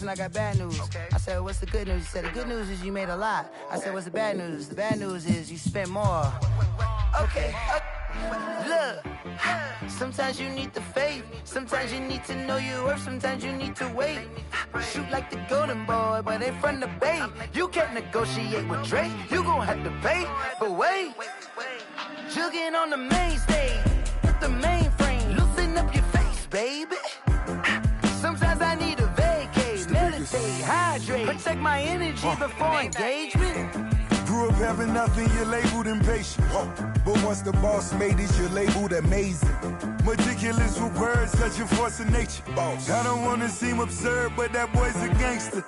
listen, I got bad news. Okay. I said, what's the good news? He said, the good news is you made a lot. I said, what's the bad news? The bad news is you spent more. Okay. Look, sometimes you need the faith. Sometimes you need to know your worth. Sometimes you need to wait. Shoot like the golden boy, but they from the bay. You can't negotiate with Drake. You gon' have to pay. But wait, jugging on the main stage with the mainframe. Loosen up your face, baby. Sometimes I need a vacate, meditate, hydrate, protect my energy before engagement. Grew up having nothing, you're labeled impatient. But once the boss made it, you're labeled amazing. Meticulous with words, such a force of nature. I don't wanna seem absurd, but that boy's a gangster.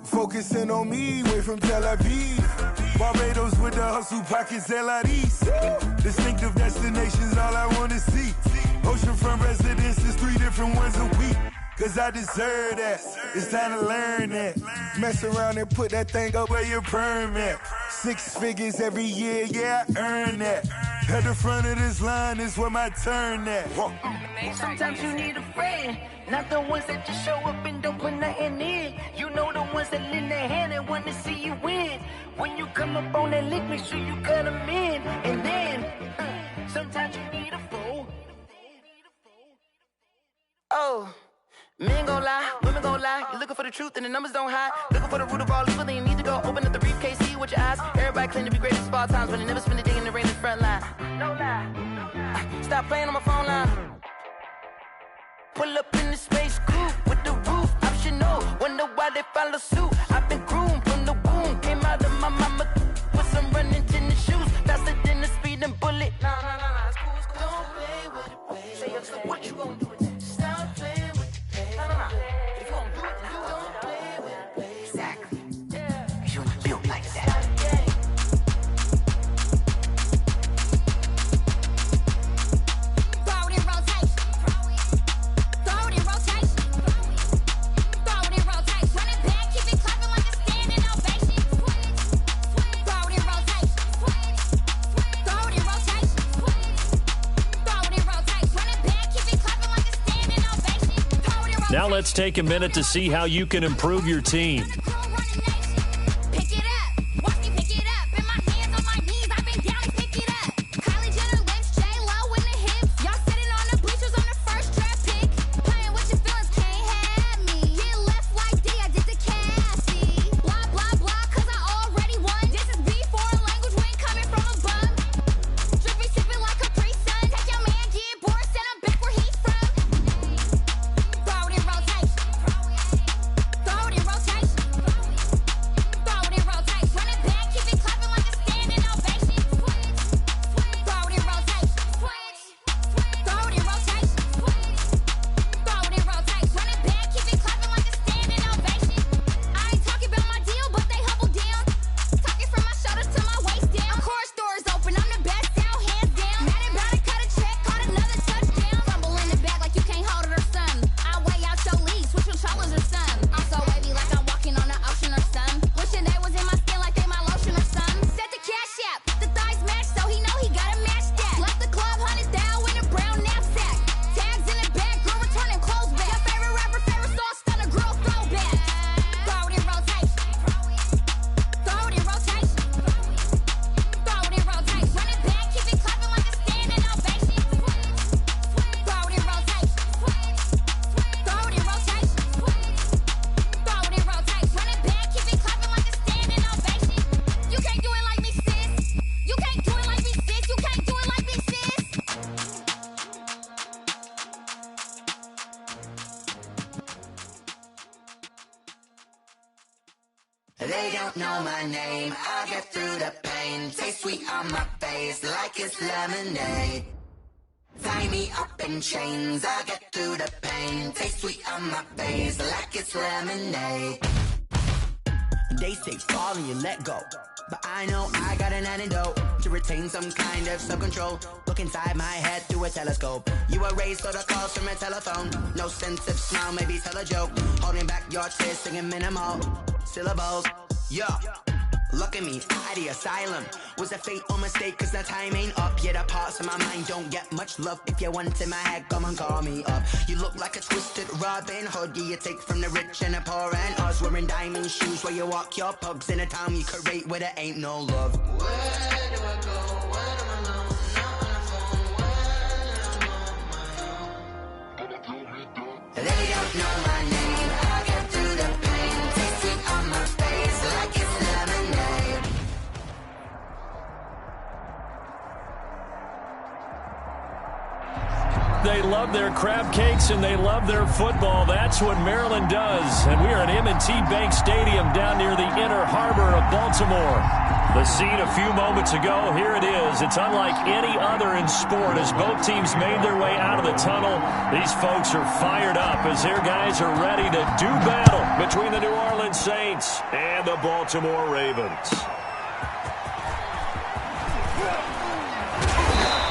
Focusing on me, way from Tel Aviv. Barbados with the hustle pockets, LIDs. Distinctive destinations, all I wanna see. Oceanfront residences, 3 different ones a week. Cause I deserve that, it's time to learn that. Mess around and put that thing up where your perm at. 6 figures every year, yeah, I earn that. At the front of this line is where my turn at. Sometimes you need a friend, not the ones that just show up and don't put nothing in. You know the ones that lend their hand and want to see you win. When you come up on that lick, make sure you cut them in. And then, sometimes you need a fool. Oh. Men gon' lie, women gon' lie. You're looking for the truth and the numbers don't hide. Looking for the root of all evil, then you need to go open up the briefcase, see with your eyes. Everybody claim to be greatest of all times, but they never spend a day in the rain in the front line. No lie. Stop playing on my phone line. Pull up in the space coupe with the roof optional. Wonder why they follow suit. I've been groomed from the womb. Came out of my mama with some running tennis shoes. Faster than the speeding bullet. Nah, it's cool, it's cool. Don't play with it, baby. Say up, so what you gon' do with it? Stop playing with it. If you don't do it, then don't play with it, baby. Exactly. Yeah. Cause you're not built like that. Throw it in rotation. Throw it in rotation. Throw it in rotation. Run it back, keep it clapping like a standing ovation. Throw it in rotation. Throw it in rotation. Throw it in rotation. Run it back, keep it clapping like a standing ovation. Now let's take a minute to see how you can improve your team. Pick it up. Watch me pick it up. In my hands on my knees, I've been down to pick it up. Kylie Jenner lips, J-Lo in the hips. Y'all sitting on the bleachers on the first draft pick. Playing with your feelings, can't have me. Get left like D, I did the Cassie. Blah, blah, blah, cause I already won. This is B4 language, we ain't coming from a bum. Drippy sipping like Capri Sun. Take your man, get bored, send him back where he's from. Throw it in rotation. Throw it in rotation. Throw it in rotation. Run it back, keep it clapping like a standing ovation. Throw it in rotation. Throw it in rotation. Throw it in rotation. Run it back, keep it clapping like a standing ovation. I ain't talking about my deal, but they humble down. Talking from my shoulders to my waist down. Core stores open, I'm the best out, hands down. Mad about it, cut a check, caught another touchdown. Fumble in the bag like you can't hold it or something. I weigh out your league, switch with trollers or something. I'm so wavy like I'm walking on the ocean or something. Wishing they was in my skin like they my lotion or something. Set the cash app, the thighs match, so he know he gotta match that. Left the club, 100 down in a brown knapsack. Tags in the bag, girl returning clothes back. Your favorite rapper, favorite song, stunner, girl throwback. Throw it in rotation. Throw it in rotation. Throw it in rotation. Run it back, keep it clapping like a standing ovation. Throw it in rotation. Throw it in rotation. Throw it in rotation. Run it back, keep it clapping like a standing ovation. You can't do it like me, sis. You can't do it like me, sis. You can't do it like me, sis. They don't know my name, I get through the pain. Taste sweet on my face like it's lemonade. Tie me up in chains, I get through the pain. Taste sweet on my face like it's lemonade. They say fall and you let go, but I know I got an antidote to retain some kind of self-control. Look inside my head through a telescope. You erase all the calls from a telephone. No sense of smile, maybe tell a joke. Holding back your tears, singing minimal syllables. Yeah, look at me, at the asylum. Was a fate or mistake, cause the time ain't up. Yet the parts of my mind don't get much love. If you want in my head, come and call me up. You look like a twisted Robin Hood. Yeah, you take from the rich and the poor and Wearing diamond shoes where you walk your pugs in a town you create where there ain't no love. Where do I go when I'm alone? Not on the phone when I'm on my own. They don't know my name. I get through the pain. Taste sweet on my face like it's lemonade. They love their crab cakes and they love their football. That's what Maryland does. And we are at M&T Bank Stadium down near the Inner Harbor of Baltimore. The scene a few moments ago, here it is. It's unlike any other in sport as both teams made their way out of the tunnel. These folks are fired up as their guys are ready to do battle between the New Orleans Saints and the Baltimore Ravens.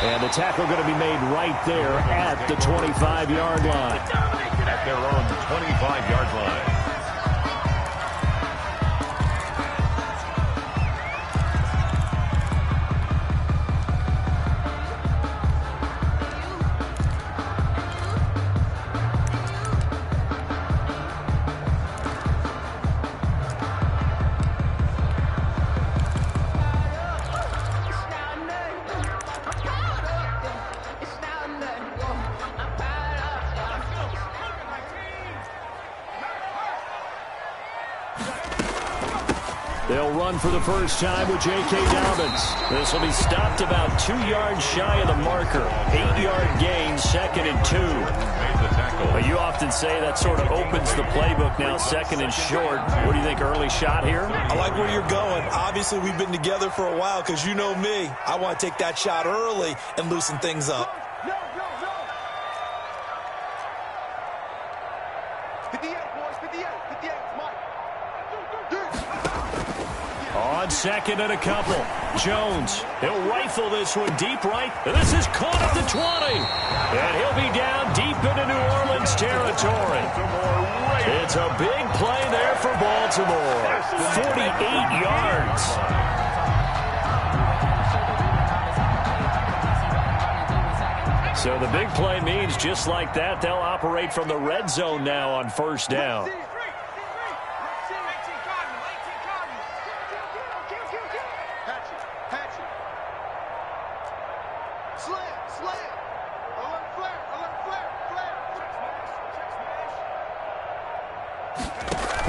And the tackle going to be made right there at the 25-yard line. At their own 25-yard line. They'll run for the first time with J.K. Dobbins. This will be stopped about 2 yards shy of the marker. 8-yard gain, 2nd and 2. Well, you often say that sort of opens the playbook now, 2nd and short. What do you think, early shot here? I like where you're going. Obviously, we've been together for a while because you know me. I want to take that shot early and loosen things up. On 2nd and a couple. Jones, he'll rifle this one deep right. And this is caught at the 20. And he'll be down deep into New Orleans territory. It's a big play there for Baltimore. 48 yards. So the big play means just like that, they'll operate from the red zone now on first down.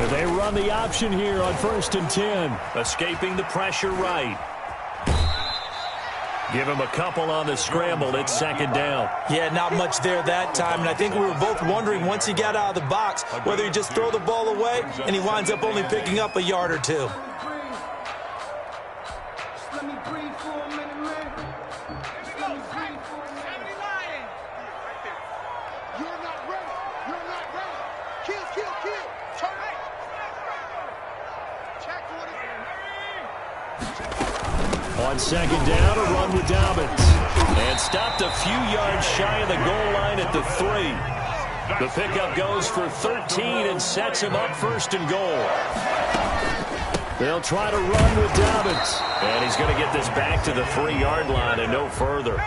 They run the option here on 1st and 10. Escaping the pressure right. Give him a couple on the scramble. It's 2nd down. Yeah, not much there that time. And I think we were both wondering once he got out of the box whether he just throw the ball away and he winds up only picking up a yard or two. On 2nd down, a run with Dobbins. And stopped a few yards shy of the goal line at the 3. The pickup goes for 13 and sets him up 1st and goal. They'll try to run with Dobbins. And he's going to get this back to the 3-yard line and no further.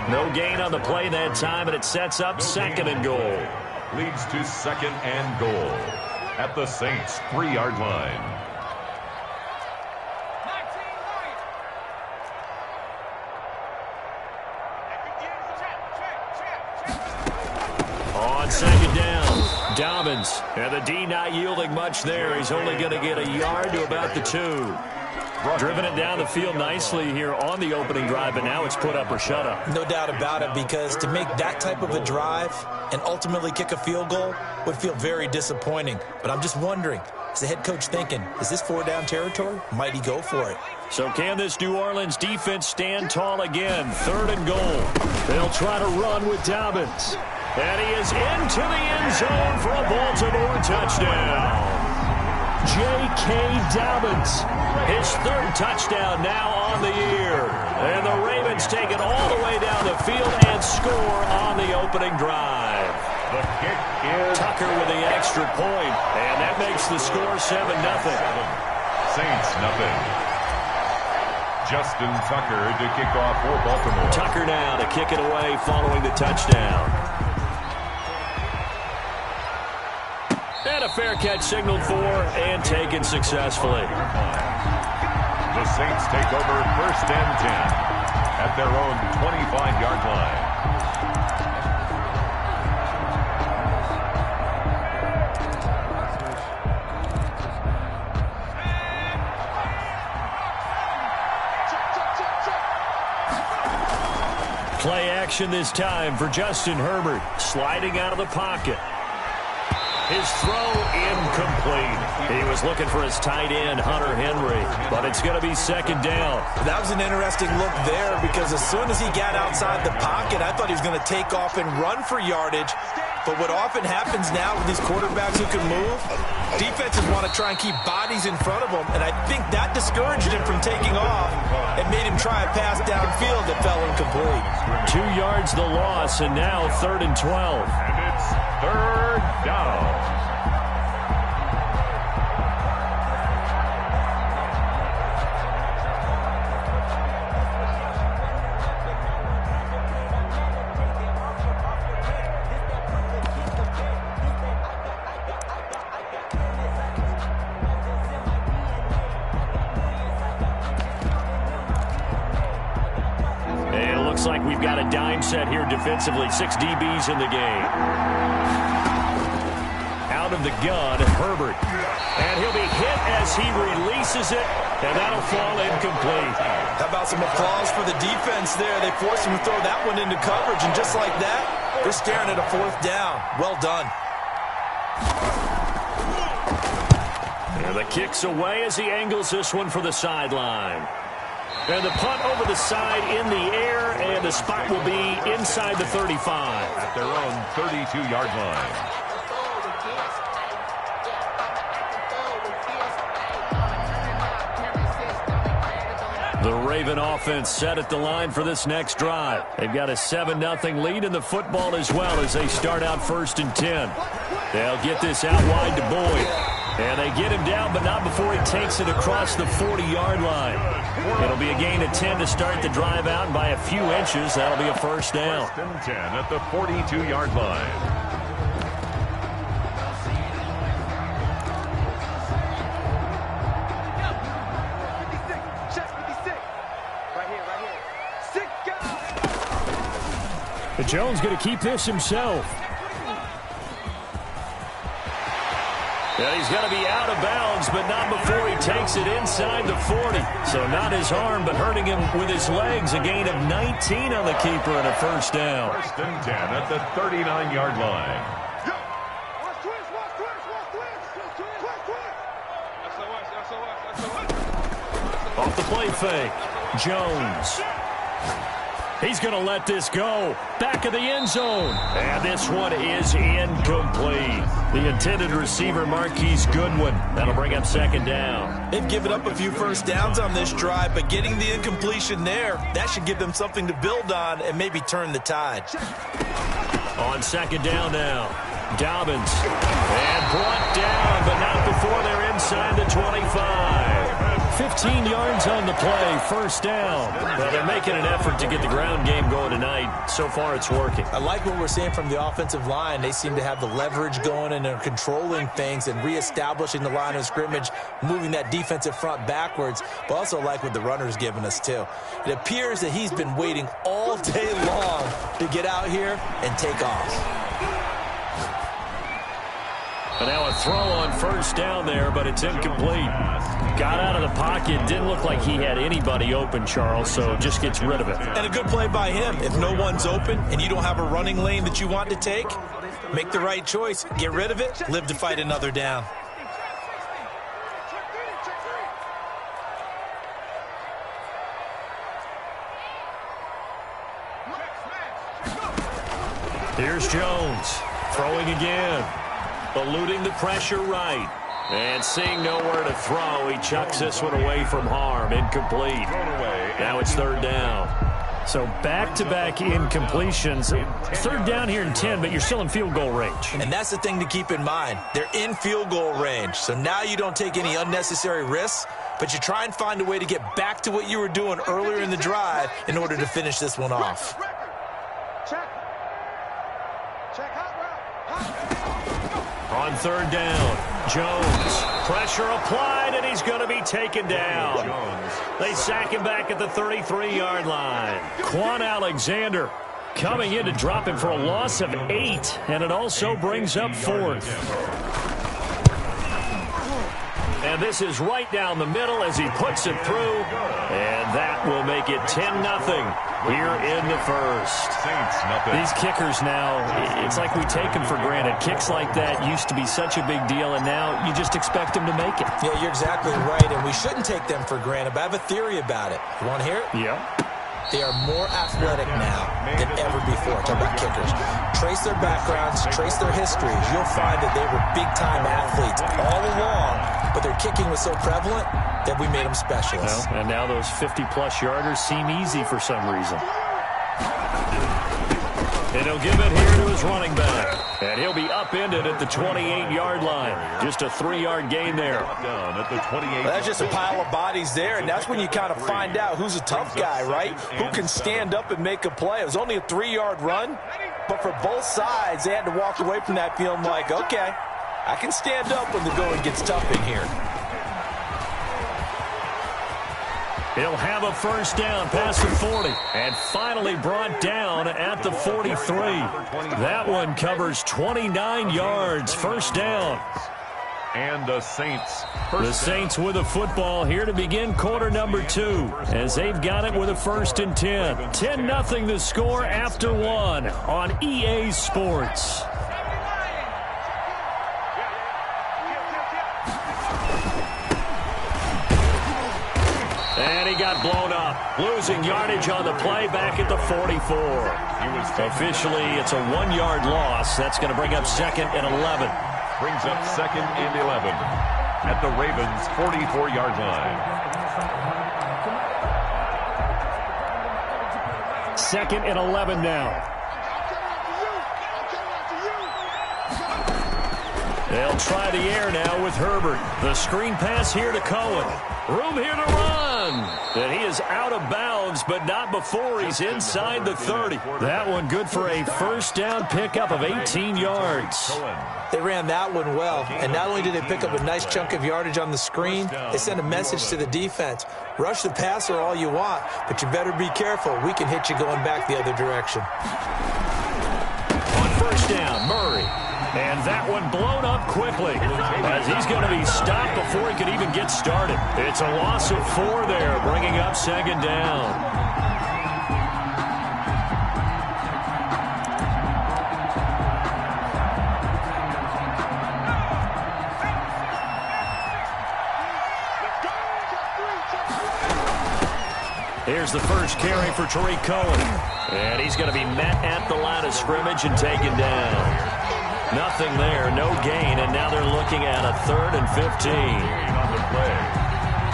No gain on the play that time, and it sets up 2nd and goal. Leads to 2nd and goal at the Saints' 3-yard line. On 2nd down, Dobbins. And the D not yielding much there. He's only going to get a yard to about the 2. Driven it down the field nicely here on the opening drive, but now it's put up or shut up. No doubt about it, because to make that type of a drive and ultimately kick a field goal would feel very disappointing. But I'm just wondering, is the head coach thinking, is this 4-down territory? Might he go for it? So can this New Orleans defense stand tall again? 3rd and goal. They'll try to run with Dobbins. And he is into the end zone for a Baltimore touchdown. J.K. Dobbins, his 3rd touchdown now on the year. And the Ravens take it all the way down the field and score on the opening drive. The kick is Tucker with the extra point, and that makes the score 7-0. Saints nothing. Justin Tucker to kick off for Baltimore. Tucker now to kick it away following the touchdown. And a fair catch signaled for and taken successfully. The Saints take over 1st and 10 at their own 25-yard line. Play action this time for Justin Herbert, sliding out of the pocket. His throw incomplete. He was looking for his tight end, Hunter Henry, but it's going to be 2nd down. That was an interesting look there because as soon as he got outside the pocket, I thought he was going to take off and run for yardage. But what often happens now with these quarterbacks who can move, defenses want to try and keep bodies in front of them, and I think that discouraged him from taking off and made him try a pass downfield that fell incomplete. 2 yards the loss, and now 3rd and 12. And it's 3rd down. Like we've got a dime set here defensively. 6 DBs in the game. Out of the gun, Herbert. And he'll be hit as he releases it, and that'll fall incomplete. How about some applause for the defense there? They forced him to throw that one into coverage, and just like that, they're staring at a 4th down. Well done. And the kick's away as he angles this one for the sideline. And the punt over the side in the air, and the spot will be inside the 35. At their own 32-yard line. The Raven offense set at the line for this next drive. They've got a 7-0 lead in the football as well as they start out 1st and 10. They'll get this out wide to Boyd. And they get him down, but not before he takes it across the 40-yard line. It'll be a gain of 10 to start the drive out, and by a few inches, that'll be a 1st down. 1st and 10 at the 42-yard line. But Jones going to keep this himself. And he's going to be out of bounds, but not before he takes it inside the 40. So not his arm, but hurting him with his legs. A gain of 19 on the keeper and a 1st down. 1st and 10 at the 39-yard line. Off the play fake, Jones. He's going to let this go. Back of the end zone. And this one is incomplete. The intended receiver, Marquise Goodwin. That'll bring up 2nd down. They've given up a few 1st downs on this drive, but getting the incompletion there, that should give them something to build on and maybe turn the tide. On 2nd down now, Dobbins. And brought down, but not before they're inside the 25. 15 yards on the play, 1st down. Well, they're making an effort to get the ground game going tonight. So far, it's working. I like what we're seeing from the offensive line. They seem to have the leverage going, and they're controlling things and reestablishing the line of scrimmage, moving that defensive front backwards, but also like what the runner's giving us, too. It appears that he's been waiting all day long to get out here and take off. And now a throw on 1st down there, but it's incomplete. Got out of the pocket. Didn't look like he had anybody open, Charles, so just gets rid of it. And a good play by him. If no one's open and you don't have a running lane that you want to take, make the right choice. Get rid of it. Live to fight another down. Here's Jones. Throwing again. Eluding the pressure right. And seeing nowhere to throw, he chucks this one away from harm. Incomplete. Now it's 3rd down. So back-to-back incompletions. 3rd down here in 10, but you're still in field goal range. And that's the thing to keep in mind. They're in field goal range. So now you don't take any unnecessary risks, but you try and find a way to get back to what you were doing earlier in the drive in order to finish this one off. On third down, Jones. Pressure applied, and he's going to be taken down. They sack him back at the 33-yard line. Quan Alexander coming in to drop him for a loss of 8, and it also brings up 4th. And this is right down the middle as he puts it through, and that will make it 10-0 here in the first. These kickers now, it's like we take them for granted. Kicks like that used to be such a big deal, and now you just expect them to make it. Yeah, you're exactly right, and we shouldn't take them for granted, but I have a theory about it. You want to hear it? Yeah. They are more athletic now than ever before. Talk about kickers. Trace their backgrounds, trace their histories. You'll find that they were big-time athletes all along, but their kicking was so prevalent that we made them specialists. Well, and now those 50-plus yarders seem easy for some reason. And he'll give it here to his running back. And he'll be upended at the 28-yard line. Just a 3-yard gain there. Down at the 28. Well, that's just a pile of bodies there, and that's when you kind of find out who's a tough guy, right? Who can stand up and make a play. It was only a 3-yard run, but for both sides, they had to walk away from that feeling like, okay, I can stand up when the going gets tough in here. He'll have a first down past the 40 and finally brought down at the 43. That one covers 29 yards. First down. And the Saints. The Saints with the football here to begin quarter number 2 as they've got it with a 1st and 10. 10-0 the score after 1 on EA Sports. And he got blown up, losing yardage on the play back at the 44. Officially, it's a 1-yard loss. That's going to bring up 2nd and 11. Brings up 2nd and 11 at the Ravens' 44-yard line. 2nd and 11 now. They'll try the air now with Herbert. The screen pass here to Cohen. Room here to run. And he is out of bounds, but not before he's inside the 30. That one good for a first down pickup of 18 yards. They ran that one well, and not only did they pick up a nice chunk of yardage on the screen, they sent a message to the defense. Rush the passer all you want, but you better be careful. We can hit you going back the other direction. On first down, Murray. And that one blown up quickly as he's going to be stopped before he could even get started. It's a loss of 4 there, bringing up 2nd down. Here's the first carry for Tariq Cohen. And he's going to be met at the line of scrimmage and taken down. Nothing there, no gain, and now they're looking at a 3rd and 15. On the play.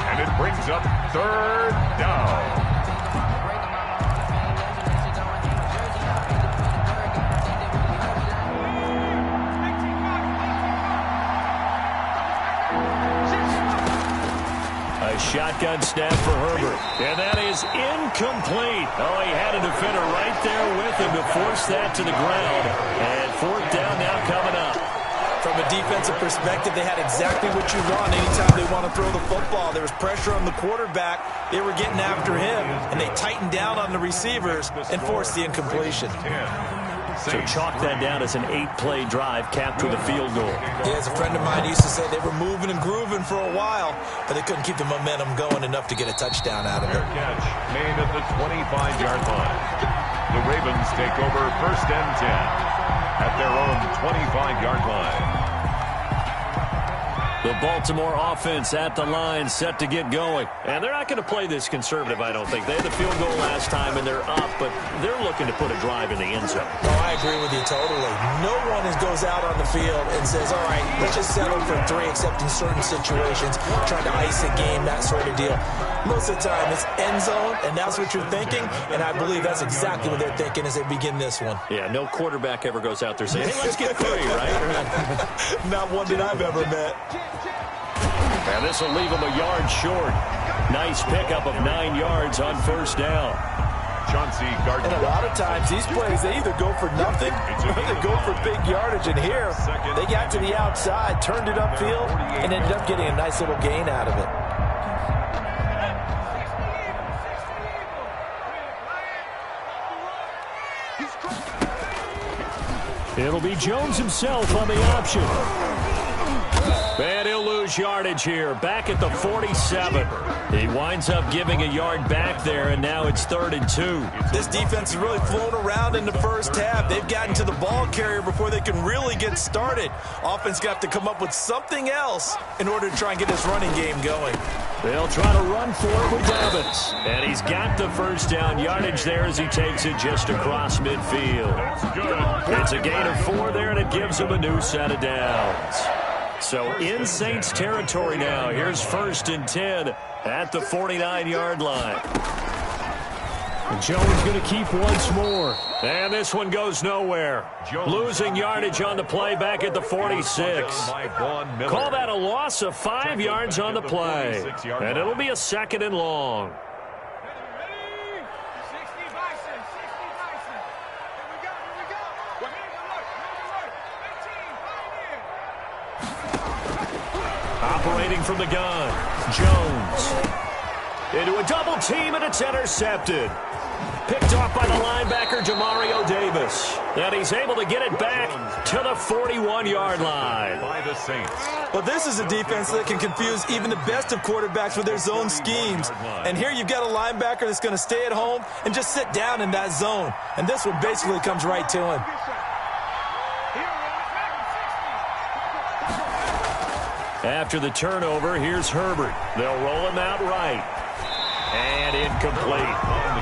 And it brings up 3rd down. A shotgun snap for Herbert. And that is incomplete. Oh, he had a defender right there with him to force that to the ground. And 4th down now coming up. From a defensive perspective, they had exactly what you want anytime they want to throw the football. There was pressure on the quarterback. They were getting after him, and they tightened down on the receivers and forced the incompletion. So chalk that down as an 8-play drive capped with a field goal. Yeah, as a friend of mine used to say, they were moving and grooving for a while, but they couldn't keep the momentum going enough to get a touchdown out of it. Catch made at the 25-yard line. The Ravens take over 1st and 10 at their own 25-yard line. The Baltimore offense at the line, set to get going. And they're not going to play this conservative, I don't think. They had the field goal last time, and they're up, but they're looking to put a drive in the end zone. Oh, I agree with you totally. No one goes out on the field and says, all right, let's just settle for 3, except in certain situations, trying to ice a game, that sort of deal. Most of the time, it's end zone, and that's what you're thinking, and I believe that's exactly what they're thinking as they begin this one. Yeah, no quarterback ever goes out there saying, hey, let's get 3, right? Not one that I've ever met. And this will leave him a yard short. Nice pickup of 9 yards on first down. And a lot of times these plays, they either go for nothing or they go for big yardage. And here, they got to the outside, turned it upfield, and ended up getting a nice little gain out of it. It'll be Jones himself on the option. And he'll lose yardage here, back at the 47. He winds up giving a yard back there, and now it's 3rd and 2. This defense has really flown around in the first half. They've gotten to the ball carrier before they can really get started. Offense got to come up with something else in order to try and get this running game going. They'll try to run for it with Dobbins. And he's got the first down yardage there as he takes it just across midfield. It's a gain of 4 there, and it gives him a new set of downs. So in Saints territory now. Here's 1st and 10 at the 49-yard line. And Jones going to keep once more. And this one goes nowhere. Losing yardage on the play back at the 46. Call that a loss of 5 yards on the play. And it'll be a 2nd and long. Operating from the gun, Jones. Into a double team, and it's intercepted. Picked off by the linebacker, Jamario Davis. And he's able to get it back to the 41-yard line. By the Saints. Well, this is a defense that can confuse even the best of quarterbacks with their zone schemes. And here you've got a linebacker that's going to stay at home and just sit down in that zone. And this one basically comes right to him. After the turnover, here's Herbert. They'll roll him out right. And incomplete.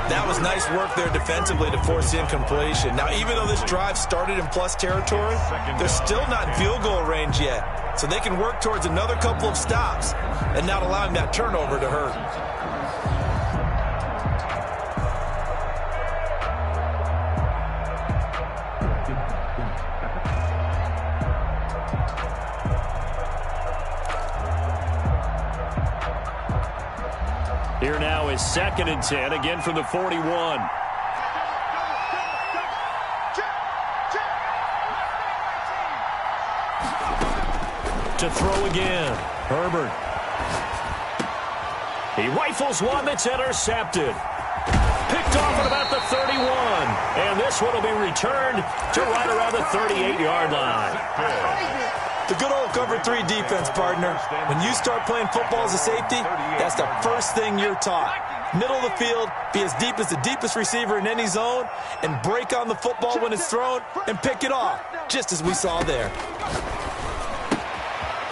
That was nice work there defensively to force the incompletion. Now, even though this drive started in plus territory, they're still not in field goal range yet. So they can work towards another couple of stops and not allowing that turnover to hurt. Here now is 2nd and 10, again from the 41. To throw again, Herbert. He rifles one that's intercepted. Picked off at about the 31. And this one will be returned to right around the 38-yard line. The good old cover 3 defense, partner. When you start playing football as a safety, that's the first thing you're taught. Middle of the field, be as deep as the deepest receiver in any zone, and break on the football when it's thrown and pick it off, just as we saw there.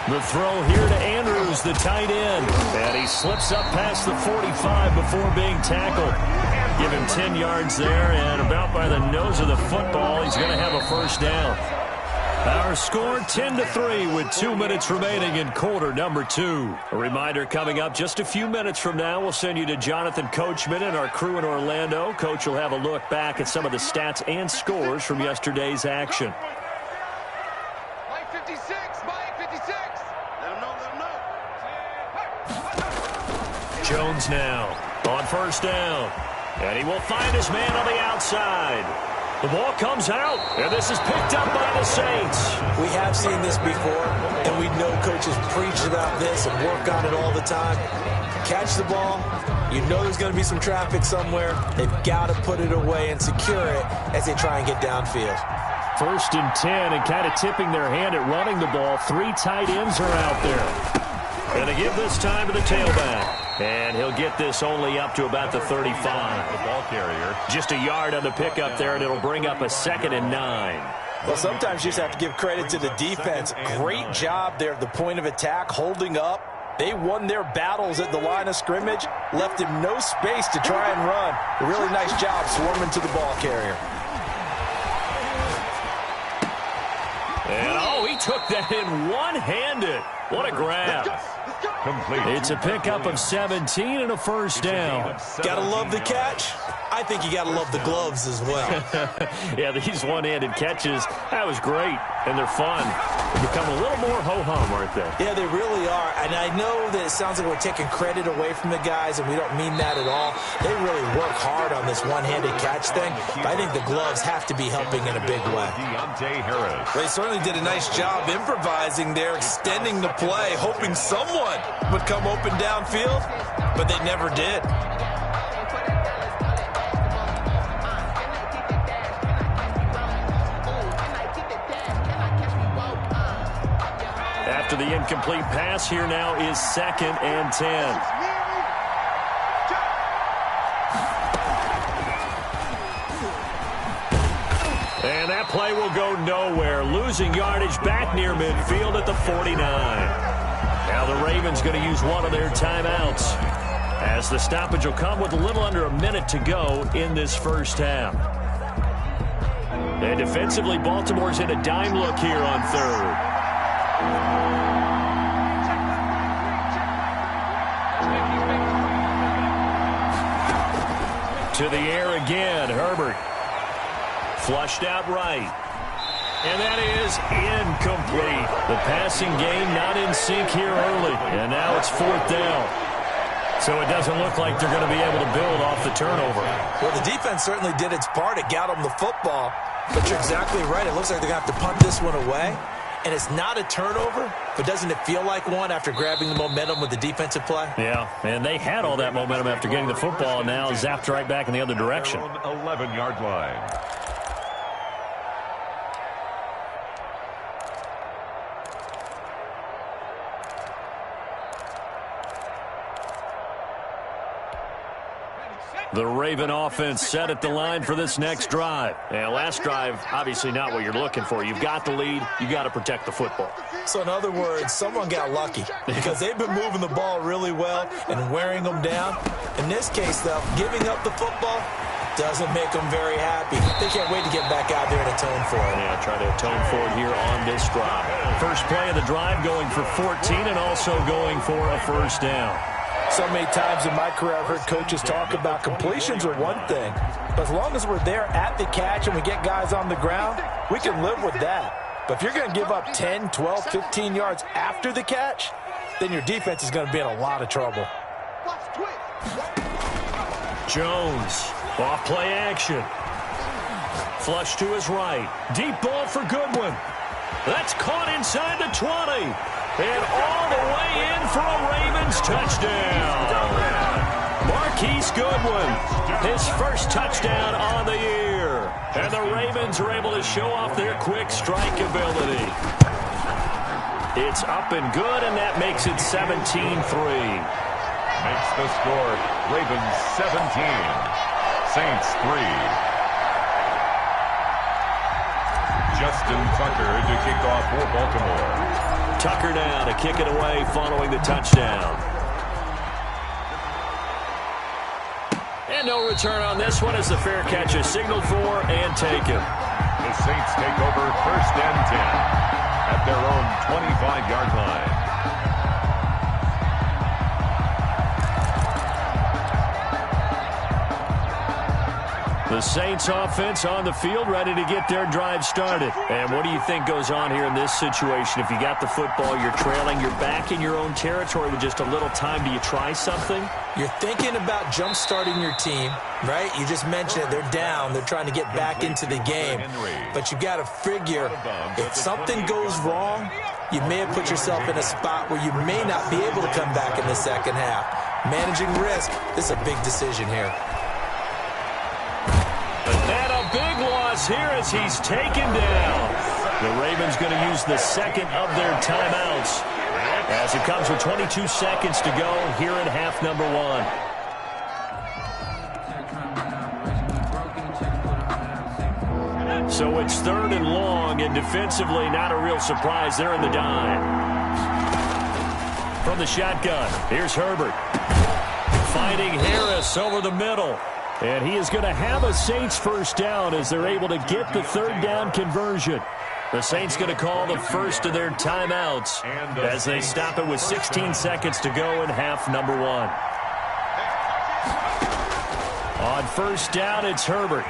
The throw here to Andrews, the tight end. And he slips up past the 45 before being tackled. Give him 10 yards there, and about by the nose of the football, he's going to have a first down. Our score 10-3 with 2 minutes remaining in quarter number 2. A reminder coming up just a few minutes from now, we'll send you to Jonathan Coachman and our crew in Orlando. Coach will have a look back at some of the stats and scores from yesterday's action. Mike 56, Mike 56. Let him know. Jones now on first down. And he will find his man on the outside. The ball comes out, and this is picked up by the Saints. We have seen this before, and we know coaches preach about this and work on it all the time. Catch the ball. You know there's going to be some traffic somewhere. They've got to put it away and secure it as they try and get downfield. 1st and 10, and kind of tipping their hand at running the ball. 3 tight ends are out there. And they give this time to the tailback. And he'll get this only up to about the 35. The ball carrier. Just a yard on the pickup there, and it'll bring up a 2nd and 9. Well, sometimes you just have to give credit to the defense. Great job there at the point of attack, holding up. They won their battles at the line of scrimmage, left him no space to try and run. A really nice job swarming to the ball carrier. And, oh, he took that in one-handed. What a grab. Complete. It's a pickup of 17 and a first down. Gotta love the catch. I think you gotta love the gloves as well. Yeah, these one-handed catches, that was great, and they're fun. become a little more ho-hum, aren't they? Yeah, they really are. And I know that it sounds like we're taking credit away from the guys, and we don't mean that at all. They really work hard on this one-handed catch thing, but I think the gloves have to be helping in a big way. They certainly did a nice job improvising there, extending the play, hoping someone would come open downfield, but they never did. After the incomplete pass, here now is 2nd and 10. And that play will go nowhere. Losing yardage back near midfield at the 49. Now the Ravens going to use one of their timeouts, as the stoppage will come with a little under a minute to go in this first half. And defensively, Baltimore's in a dime look here on 3rd. To the air again, Herbert. Flushed out right. And that is incomplete. The passing game not in sync here early. And now it's 4th down. So it doesn't look like they're going to be able to build off the turnover. Well, the defense certainly did its part. It got them the football. But you're exactly right. It looks like they're going to have to punt this one away. And it's not a turnover, but doesn't it feel like one after grabbing the momentum with the defensive play? Yeah, and they had all that momentum after getting the football, and now zapped right back in the other direction. 11-yard line. The Raven offense set at the line for this next drive. And last drive, obviously not what you're looking for. You've got the lead. You got to protect the football. So in other words, someone got lucky because they've been moving the ball really well and wearing them down. In this case, though, giving up the football doesn't make them very happy. They can't wait to get back out there and atone for it. Yeah, try to atone for it here on this drive. First play of the drive going for 14 and also going for a first down. So many times in my career I've heard coaches talk about completions are one thing, but as long as we're there at the catch and we get guys on the ground, we can live with that. But if you're going to give up 10, 12, 15 yards after the catch, then your defense is going to be in a lot of trouble. Jones, off play action. Flush to his right. Deep ball for Goodwin. That's caught inside the 20. And all the way in for a Ravens touchdown. Marquise Goodwin, his first touchdown on the year. And the Ravens are able to show off their quick strike ability. It's up and good, and that makes it 17-3. Makes the score Ravens 17, Saints 3. Justin Tucker to kick off for Baltimore. Tucker now to kick it away following the touchdown. And no return on this one as the fair catch is signaled for and taken. The Saints take over 1st and 10 at their own 25-yard line. The Saints offense on the field ready to get their drive started. And what do you think goes on here in this situation? If you got the football, you're trailing, you're back in your own territory with just a little time. Do you try something? You're thinking about jump-starting your team, right? You just mentioned it. They're down. They're trying to get back into the game. But you got to figure if something goes wrong, you may have put yourself in a spot where you may not be able to come back in the second half. Managing risk, this is a big decision here. And a big loss here as he's taken down. The Ravens going to use the second of their timeouts as it comes with 22 seconds to go here in half number 1. So it's 3rd and long, and defensively not a real surprise. They're in the dime. From the shotgun, here's Herbert. Finding Harris over the middle. And he is going to have a Saints first down as they're able to get the 3rd down conversion. The Saints going to call the first of their timeouts as they stop it with 16 seconds to go in half number 1. On first down, it's Herbert.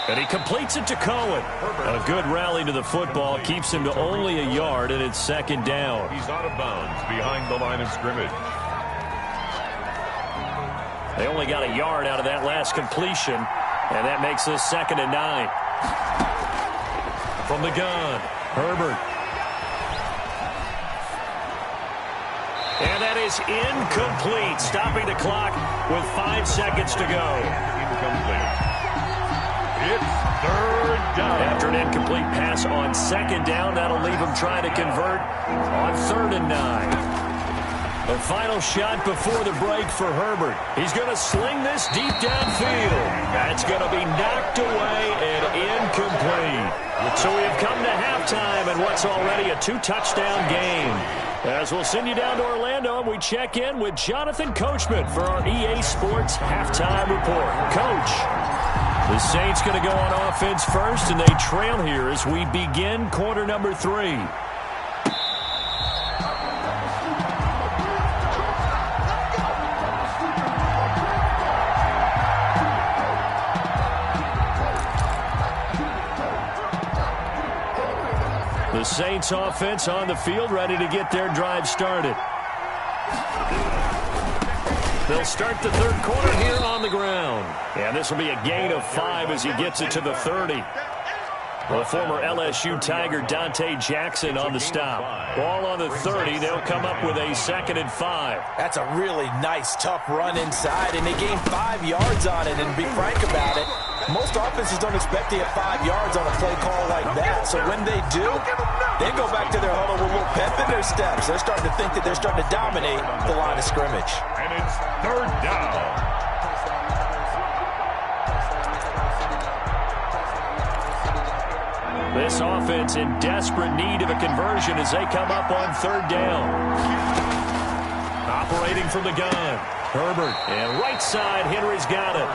And he completes it to Cohen. A good rally to the football keeps him to only a yard, and it's second down. He's out of bounds behind the line of scrimmage. They only got a yard out of that last completion, and that makes this 2nd and 9. From the gun, Herbert. And that is incomplete, stopping the clock with 5 seconds to go. Incomplete. It's third down. After an incomplete pass on 2nd down, that'll leave him trying to convert on 3rd and 9. The final shot before the break for Herbert. He's going to sling this deep downfield. That's going to be knocked away and incomplete. So we've come to halftime in what's already a 2-touchdown game. As we'll send you down to Orlando, and we check in with Jonathan Coachman for our EA Sports Halftime Report. Coach, the Saints going to go on offense first, and they trail here as we begin quarter number 3. The Saints offense on the field, ready to get their drive started. They'll start the 3rd quarter here on the ground. And this will be a gain of 5 as he gets it to the 30. The former LSU Tiger Dante Jackson on the stop. Ball on the 30. They'll come up with a 2nd and 5. That's a really nice, tough run inside, and they gained 5 yards on it. And to be frank about it, most offenses don't expect to get 5 yards on a play call like that. So when they do, they go back to their huddle with a little pep in their steps. They're starting to think that they're starting to dominate the line of scrimmage. And it's 3rd down. This offense in desperate need of a conversion as they come up on 3rd down. Operating from the gun, Herbert. And right side, Henry's got it.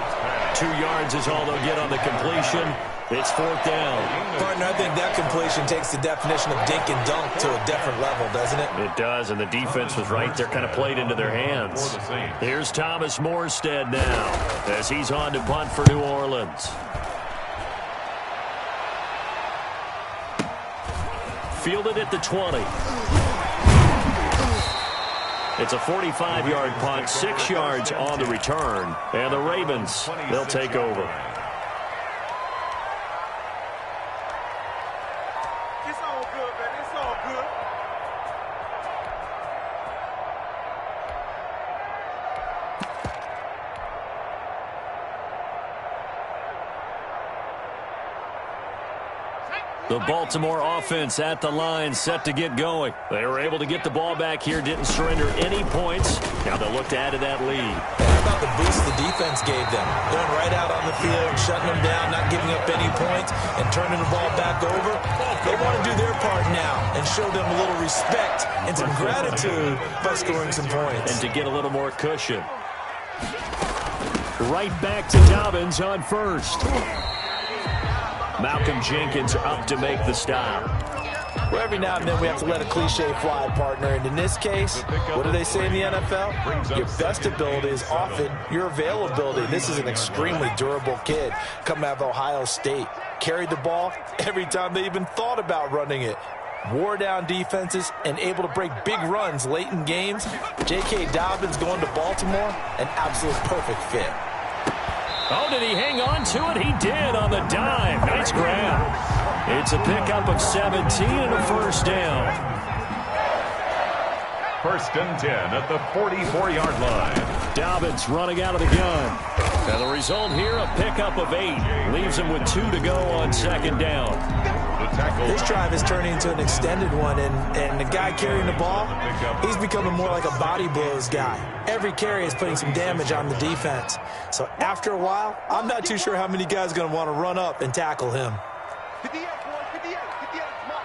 2 yards is all they'll get on the completion. It's 4th down. Partner, I think that completion takes the definition of dink and dunk to a different level, doesn't it? It does, and the defense was right there, kind of played into their hands. Here's Thomas Morstead now as he's on to punt for New Orleans. Fielded at the 20. It's a 45-yard punt, 6 yards on the return. And the Ravens, they'll take over. It's all good, man. It's all good. The Baltimore offense at the line, set to get going. They were able to get the ball back here, didn't surrender any points. Now they'll look to add to that lead. How about the boost the defense gave them? Going right out on the field, shutting them down, not giving up any points, and turning the ball back over. They want to do their part now and show them a little respect and some gratitude by scoring some points. And to get a little more cushion. Right back to Dobbins on first. Malcolm Jenkins up to make the stop. Well, every now and then we have to let a cliche fly, partner. And in this case, what do they say in the NFL? Your best ability is often your availability. This is an extremely durable kid coming out of Ohio State. Carried the ball every time they even thought about running it. Wore down defenses and able to break big runs late in games. J.K. Dobbins going to Baltimore, an absolute perfect fit. Oh, did he hang on to it? He did on the dive. Nice grab. It's a pickup of 17 and a first down. 1st and 10 at the 44-yard line. Dobbins running out of the gun. And the result here, a pickup of 8. Leaves him with 2 to go on 2nd down. This drive is turning into an extended one, and the guy carrying the ball, he's becoming more like a body blows guy. Every carry is putting some damage on the defense. So after a while, I'm not too sure how many guys are going to want to run up and tackle him. 58, boys, 58, 58, come on.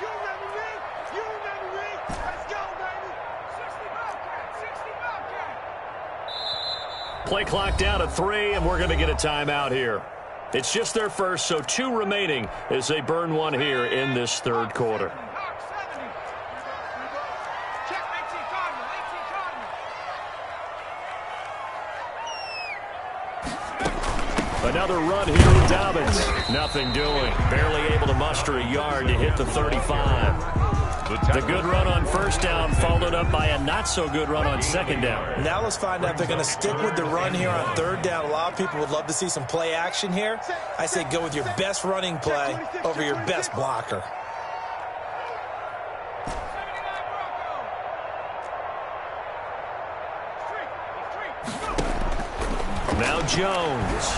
You remember me? You remember me? Let's go, baby. 60 Bobcat, 60 Bobcat. Play clock down to 3, and we're going to get a timeout here. It's just their first, so 2 remaining as they burn one here in this 3rd quarter. A Another run here in Dobbins. Nothing doing. Barely able to muster a yard to hit the 35. The good run on first down followed up by a not-so-good run on second down. Now let's find out if they're going to stick with the run here on third down. A lot of people would love to see some play action here. I say go with your best running play over your best blocker. Now Jones.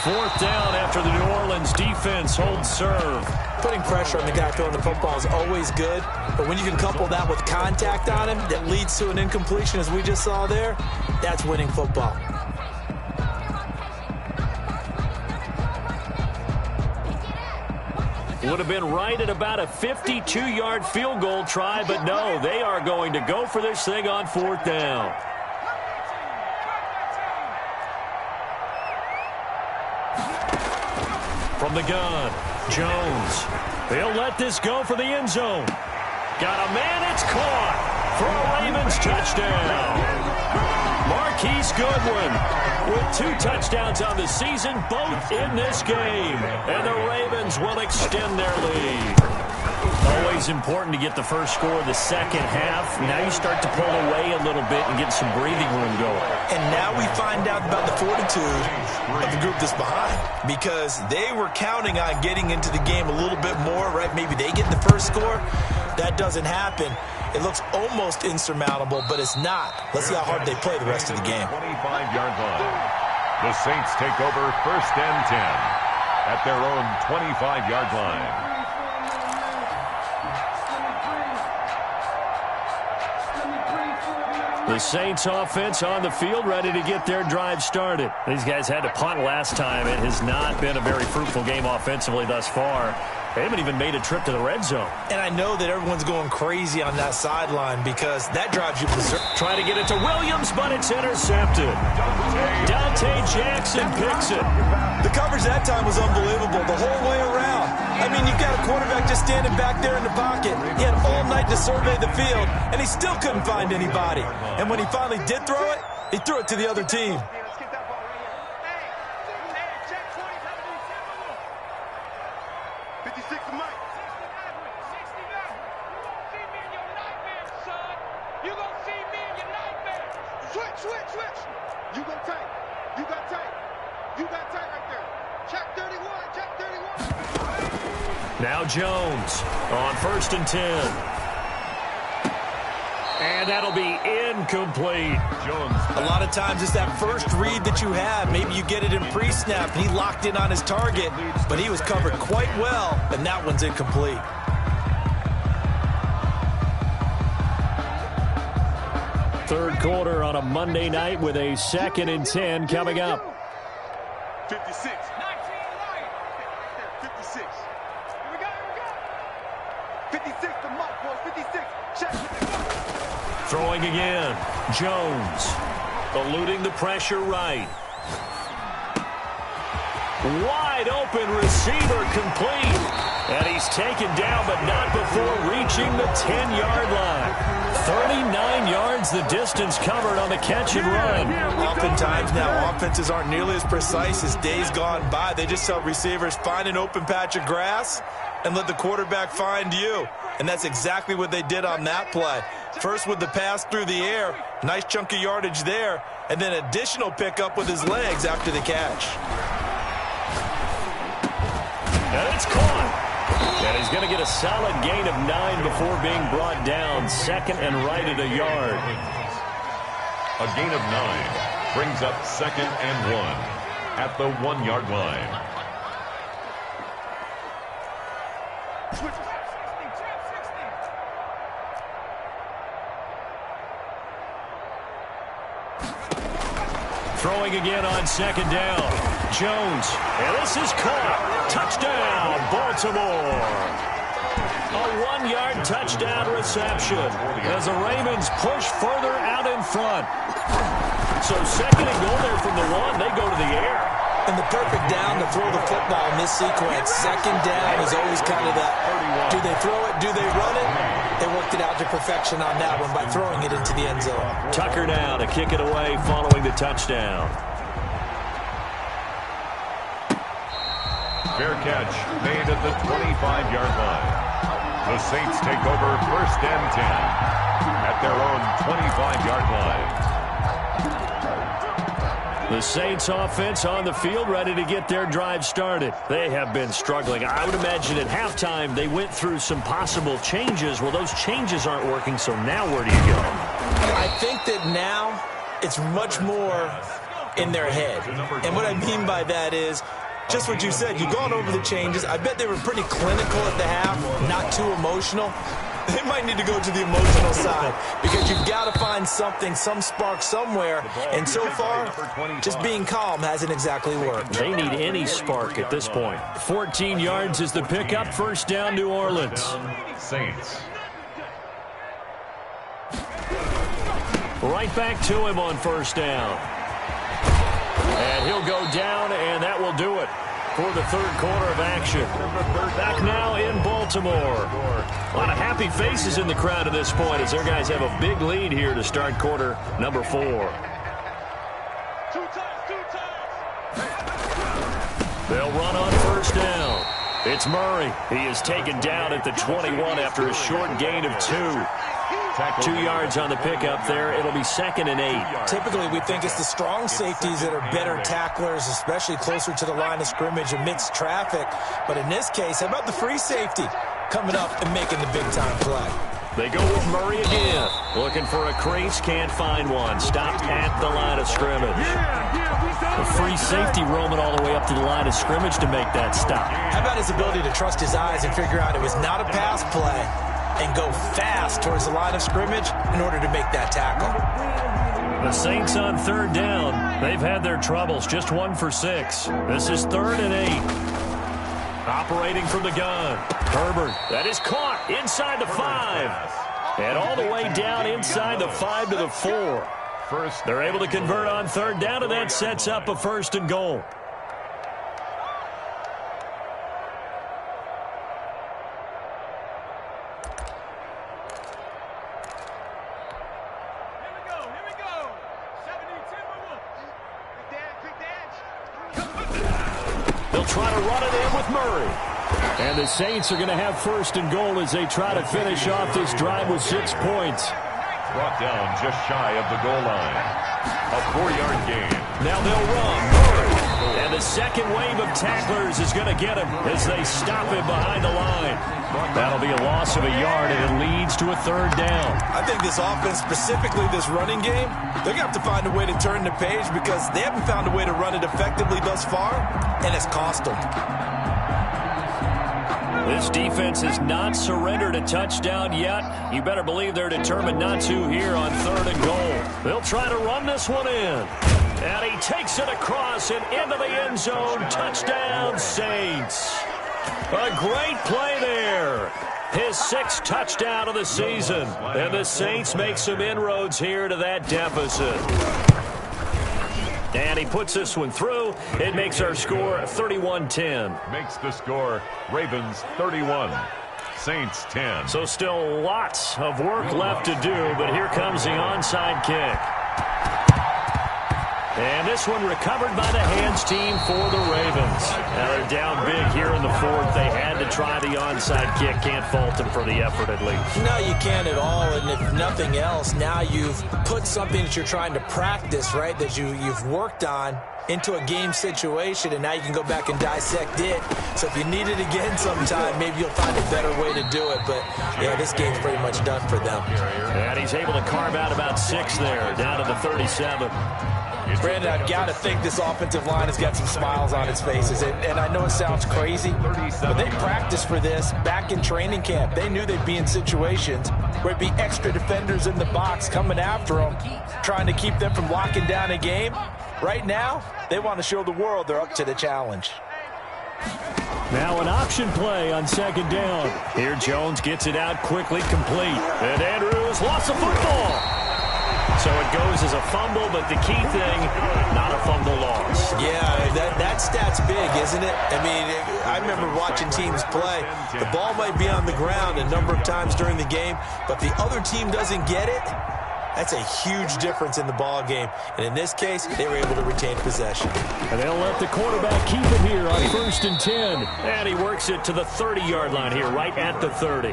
Fourth down after the New Orleans defense holds serve. Putting pressure on the guy throwing the football is always good, but when you can couple that with contact on him that leads to an incompletion, as we just saw there, that's winning football. Would have been right at about a 52-yard field goal try, but no, they are going to go for this thing on fourth down. From the gun, Jones. They'll let this go for the end zone. Got a man, it's caught for a Ravens touchdown. Marquise Goodwin with 2 touchdowns on the season, both in this game. And the Ravens will extend their lead. Always important to get the first score of the second half. Now you start to pull away a little bit and get some breathing room going. And now we find out about the fortitude of the group that's behind, because they were counting on getting into the game a little bit more, right? Maybe they get the first score. That doesn't happen. It looks almost insurmountable, but it's not. Let's see how hard they play the rest of the game. 25-yard line. The Saints take over first and 10 at their own 25-yard line. The Saints offense on the field, ready to get their drive started. These guys had to punt last time. It has not been a very fruitful game offensively thus far. They haven't even made a trip to the red zone. And I know that everyone's going crazy on that sideline because that drives you berserk. Trying to get it to Williams, but it's intercepted. Dante Jackson picks it. The coverage that time was unbelievable the whole way around. I mean, you've got a quarterback just standing back there in the pocket. He had all night to survey the field, and he still couldn't find anybody. And when he finally did throw it, he threw it to the other team. Now Jones on first and 10. And that'll be incomplete. Jones. A lot of times it's that first read that you have. Maybe you get it in pre-snap, and he locked in on his target, but he was covered quite well, and that one's incomplete. Third quarter on a Monday night with a 2nd and 10 coming up. 56. 56. Here we go. 56 to Mike, boys. 56. Check. Throwing again. Jones eluding the pressure right. Wide open receiver complete. And he's taken down, but not before reaching the 10-yard line. 39 yards the distance covered on the catch and run. Oftentimes now offenses aren't nearly as precise as days gone by. They just tell receivers, find an open patch of grass and let the quarterback find you. And that's exactly what they did on that play. First with the pass through the air, nice chunk of yardage there, and then additional pickup with his legs after the catch. And it's caught. And he's going to get a solid gain of 9 before being brought down. 2nd and right at a yard. A gain of 9 brings up 2nd and 1 at the 1-yard line. Throwing again on 2nd down. Jones. And this is caught. Touchdown, Baltimore. A 1-yard touchdown reception as the Ravens push further out in front. So 2nd and goal there from the 1. They go to the air. And the perfect down to throw the football in this sequence. Second down is always kind of that, do they throw it, do they run it? They worked it out to perfection on that one by throwing it into the end zone. Tucker now to kick it away following the touchdown. Fair catch made at the 25-yard line. The Saints take over first and 10 at their own 25-yard line. The Saints offense on the field, ready to get their drive started. They have been struggling. I would imagine at halftime they went through some possible changes. Well, those changes aren't working, so now where do you go? I think that now it's much more in their head. And what I mean by that is just what you said. You've gone over the changes. I bet they were pretty clinical at the half, not too emotional. They might need to go to the emotional side because you've got to find something, some spark somewhere. And so far, just being calm hasn't exactly worked. They need any spark at this point. 14 yards is the pickup. First down, New Orleans. Saints. Right back to him on first down. And he'll go down, and that will do it for the third quarter of action. Back now in Baltimore. A lot of happy faces in the crowd at this point as their guys have a big lead here to start quarter number 4. They'll run on first down. It's Murray. He is taken down at the 21 after a short gain of 2. 2 yards on the pickup there. It'll be 2nd and 8. Typically, we think it's the strong safeties that are better tacklers, especially closer to the line of scrimmage amidst traffic. But in this case, how about the free safety coming up and making the big-time play? They go with Murray again. Looking for a crease, can't find one. Stopped at the line of scrimmage. The free safety roaming all the way up to the line of scrimmage to make that stop. How about his ability to trust his eyes and figure out it was not a pass play and go fast towards the line of scrimmage in order to make that tackle. The Saints on third down. They've had their troubles, just 1 for 6. This is 3rd and 8. Operating from the gun. Herbert, that is caught inside the 5. And all the way down inside the 5 to the 4. They're able to convert on third down, and that sets up a 1st and goal. Try to run it in with Murray. And the Saints are going to have 1st and goal as they try to finish off this drive with 6 points. Brought down just shy of the goal line. A 4-yard gain. Now they'll run. Murray. And the second wave of tacklers is going to get him as they stop him behind the line. That'll be a loss of a yard, and it leads to a 3rd down. I think this offense, specifically this running game, they're going to have to find a way to turn the page because they haven't found a way to run it effectively thus far, and it's cost them. This defense has not surrendered a touchdown yet. You better believe they're determined not to here on 3rd and goal. They'll try to run this one in. And he takes it across and into the end zone. Touchdown, Saints. A great play there. His 6th touchdown of the season. And the Saints make some inroads here to that deficit. And he puts this one through. It makes our score 31-10. Makes the score Ravens 31, Saints 10. So still lots of work left to do, but here comes the onside kick. And this one recovered by the hands team for the Ravens. Now they're down big here in the 4th. They had to try the onside kick. Can't fault them for the effort at least. No, you can't at all. And if nothing else, now you've put something that you're trying to practice, right, that you've worked on into a game situation, and now you can go back and dissect it. So if you need it again sometime, maybe you'll find a better way to do it. But, yeah, this game's pretty much done for them. And he's able to carve out about 6 there, down to the 37. Brandon, I've got to think this offensive line has got some smiles on its faces. And I know it sounds crazy, but they practiced for this back in training camp. They knew they'd be in situations where it'd be extra defenders in the box coming after them, trying to keep them from locking down a game. Right now, they want to show the world they're up to the challenge. Now an option play on 2nd down. Here Jones gets it out quickly, complete. And Andrews lost the football. So it goes as a fumble, but the key thing, not a fumble loss. Yeah, that stat's big, isn't it? I mean, I remember watching teams play. The ball might be on the ground a number of times during the game, but the other team doesn't get it. That's a huge difference in the ball game. And in this case, they were able to retain possession. And they'll let the quarterback keep it here on 1st and 10. And he works it to the 30-yard line here, right at the 30.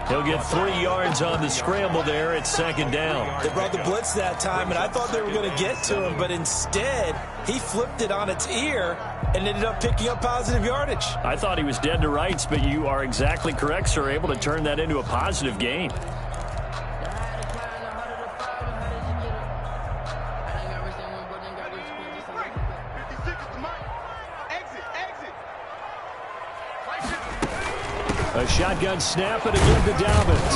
He'll get 3 yards on the scramble there. It's 2nd down. They brought the blitz that time, and I thought they were going to get to him, but instead, he flipped it on its ear and ended up picking up positive yardage. I thought he was dead to rights, but you are exactly correct, sir, able to turn that into a positive gain. A shotgun snap and again to Dobbins.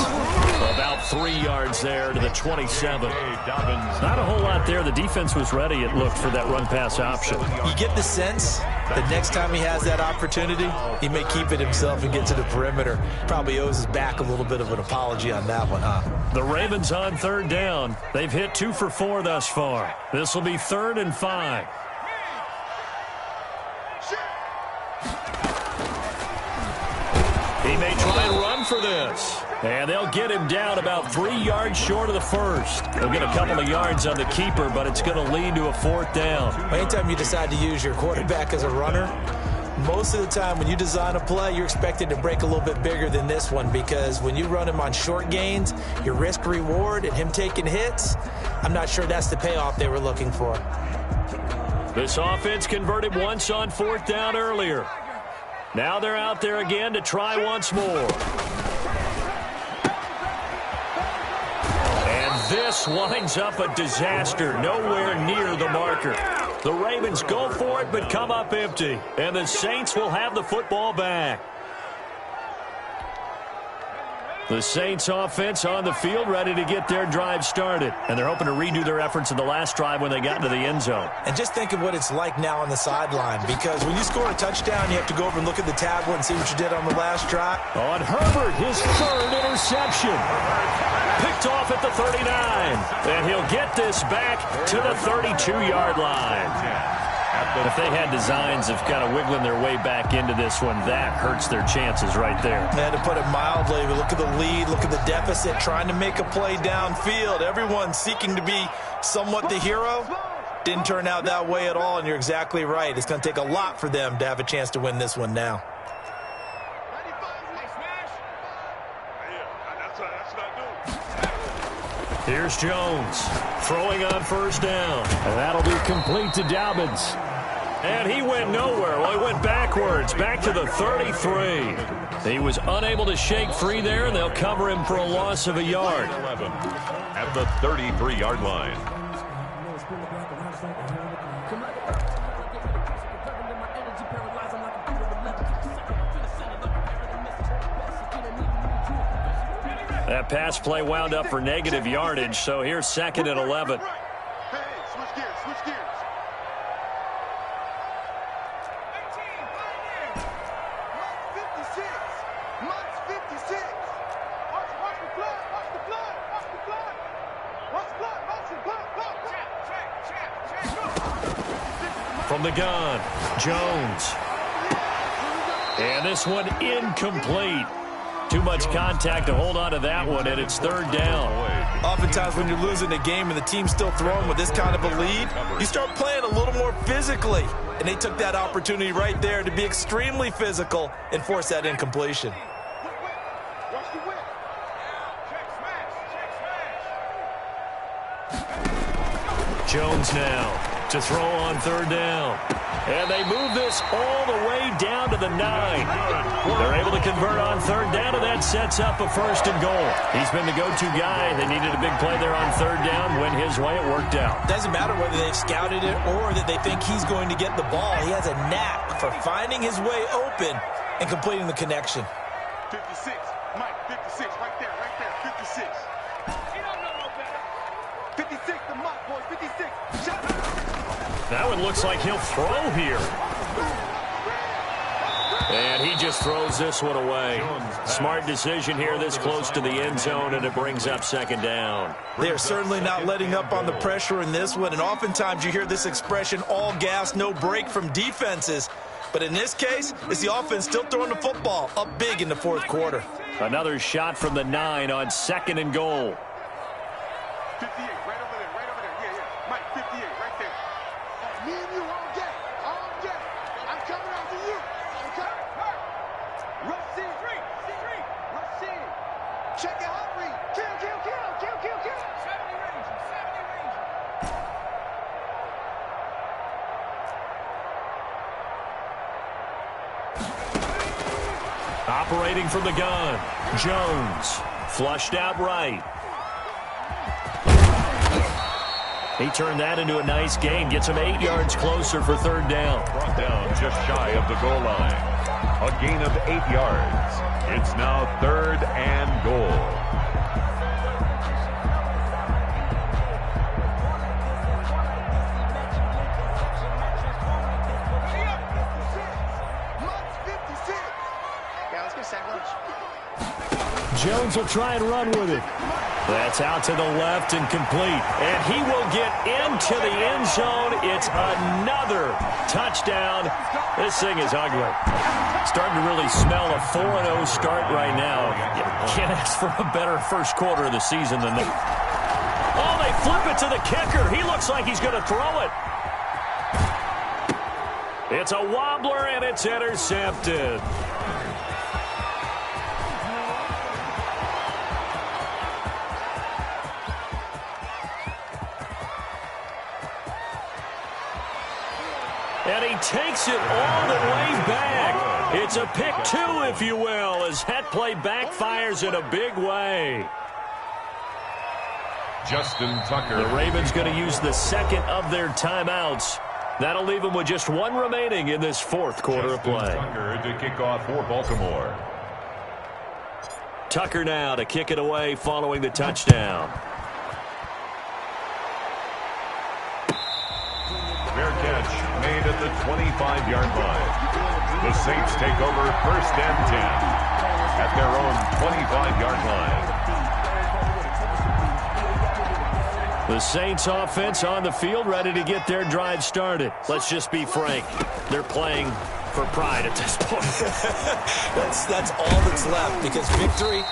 About 3 yards there to the 27. Not a whole lot there. The defense was ready, it looked, for that run-pass option. You get the sense that next time he has that opportunity, he may keep it himself and get to the perimeter. Probably owes his back a little bit of an apology on that one, huh? The Ravens on 3rd down. They've hit 2 for 4 thus far. This will be 3rd and 5. He may try and run for this. And they'll get him down about 3 yards short of the first. They'll get a couple of yards on the keeper, but it's going to lead to a 4th down. Anytime you decide to use your quarterback as a runner, most of the time when you design a play, you're expected to break a little bit bigger than this one, because when you run him on short gains, your risk-reward and him taking hits, I'm not sure that's the payoff they were looking for. This offense converted once on 4th down earlier. Now they're out there again to try once more. And this winds up a disaster, nowhere near the marker. The Ravens go for it but come up empty. And the Saints will have the football back. The Saints offense on the field ready to get their drive started. And they're hoping to redo their efforts in the last drive when they got into the end zone. And just think of what it's like now on the sideline, because when you score a touchdown, you have to go over and look at the tablet and see what you did on the last drive. On Herbert, his 3rd interception. Picked off at the 39. And he'll get this back to the 32-yard line. If they had designs of kind of wiggling their way back into this one, that hurts their chances right there. And to put it mildly, look at the lead, look at the deficit, trying to make a play downfield. Everyone seeking to be somewhat the hero. Didn't turn out that way at all, and you're exactly right. It's going to take a lot for them to have a chance to win this one now. Here's Jones throwing on 1st down. And that'll be complete to Dobbins. And he went nowhere. Well, he went backwards, back to the 33. He was unable to shake free there, and they'll cover him for a loss of a yard. At the 33-yard line. That pass play wound up for negative yardage, so here's 2nd and 11. Hey, switch gears, switch gears. 56. Months 56. Watch the blood, watch the blood, watch the blood. Watch blood, watch the blood, blood. Check. From the gun, Jones. And this one incomplete. Too much contact to hold on to that one, and it's 3rd down. Oftentimes when you're losing a game and the team's still throwing with this kind of a lead, you start playing a little more physically. And they took that opportunity right there to be extremely physical and force that incompletion. Watch the whip. Check smash. Jones now to throw on 3rd down. And they move this all the way down to the 9. They're able to convert on 3rd down, and that sets up a 1st and goal. He's been the go-to guy. They needed a big play there on 3rd down. Went his way. It worked out. Doesn't matter whether they've scouted it or that they think he's going to get the ball. He has a knack for finding his way open and completing the connection. 56. Mike, 56. Right there, 56. He don't know no better. 56, the Mike, boys. 56. Shut up. That one looks like he'll throw here. And he just throws this one away. Smart decision here this close to the end zone, and it brings up second down. They're certainly not letting up on the pressure in this one, and oftentimes you hear this expression, all gas, no break from defenses. But in this case, it's the offense still throwing the football up big in the fourth quarter. Another shot from the 9 on second and goal. 58, right over there, right over there. Yeah. Mike, 58, right there. Me and you all day, all day. I'm coming after you. I'm coming. Rush in. Rush in. Check it out, read. Kill. 70 range. Operating from the gun, Jones. Flushed out right. He turned that into a nice gain. Gets him 8 yards closer for third down. Brought down just shy of the goal line. A gain of 8 yards. It's now third and goal. Jones will try and run with it. That's out to the left and complete. And he will get into the end zone. It's another touchdown. This thing is ugly. Starting to really smell a 4-0 start right now. You can't ask for a better first quarter of the season than this. Oh, they flip it to the kicker. He looks like he's going to throw it. It's a wobbler, and it's intercepted. And he takes it all the way back. It's a pick 2, if you will, as that play backfires in a big way. Justin Tucker. The Ravens going to use the second of their timeouts. That'll leave them with just one remaining in this fourth quarter of play. Tucker to kick off for Baltimore. Tucker now to kick it away following the touchdown. Fair catch made at the 25-yard line. The Saints take over first and 10 at their own 25-yard line. The Saints offense on the field, ready to get their drive started. Let's just be frank. They're playing for pride at this point. That's all that's left, because victory,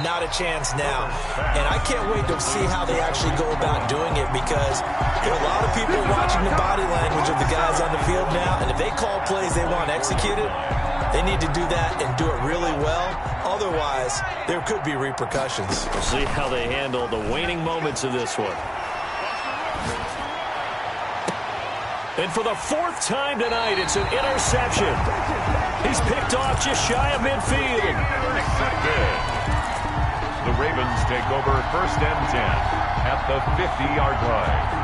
not a chance now. And I can't wait to see how they actually go about doing it, because there are a lot of people watching the body language of the guys on the field now, and if they call plays they want executed, they need to do that and do it really well. Otherwise, there could be repercussions. We'll see how they handle the waning moments of this one. And for the fourth time tonight, it's an interception. He's picked off just shy of midfield. Intercepted. The Ravens take over first and 10 at the 50-yard line.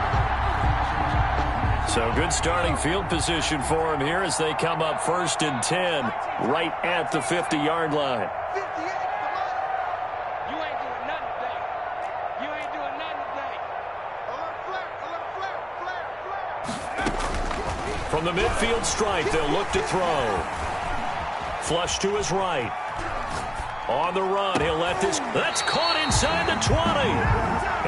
So good starting field position for him here as they come up first and 10 right at the 50-yard line. 58, come on. You ain't doing nothing today. You ain't doing nothing today. A little flare. From the midfield stripe, they'll look to throw. Flush to his right. On the run, he'll let this. That's caught inside the 20.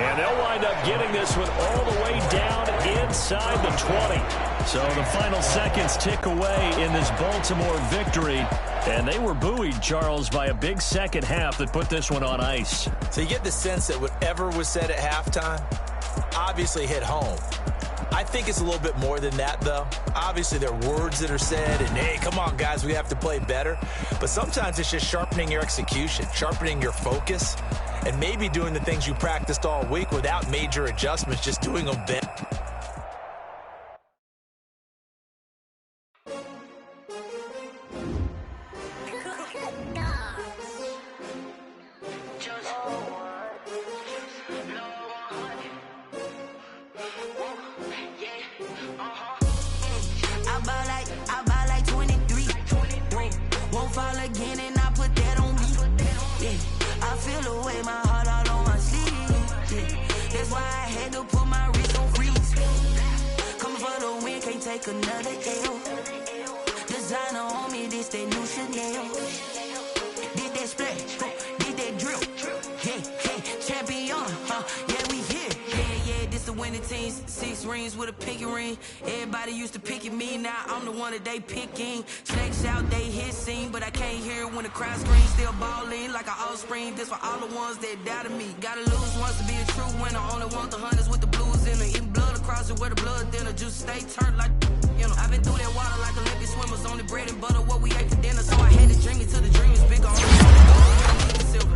And they'll wind up getting this one all the way down inside the 20. So the final seconds tick away in this Baltimore victory. And they were buoyed, Charles, by a big second half that put this one on ice. So you get the sense that whatever was said at halftime obviously hit home. I think it's a little bit more than that, though. Obviously, there are words that are said, and, hey, come on, guys, we have to play better. But sometimes it's just sharpening your execution, sharpening your focus, and maybe doing the things you practiced all week without major adjustments, just doing them better. Another L. This Designer on me, this that new Chanel. Did that splash, did that drill. Yeah, champion, yeah, we here. Yeah, this the winning team. 6 rings with a pinky ring. Everybody used to pick at me, now I'm the one that they picking. Snakes out, they hit scene, but I can't hear it when the crowd screams. Still balling like an offspring. This for all the ones that doubted me. Gotta lose once to be a true winner. Only want the hunters with the blues in it. Eating blood across it where the blood thinner. Juice stay turned like, you know. I've been through that water like Olympic swimmers. Only bread and butter, what we ate for dinner. So I had to dream it till the dream is bigger.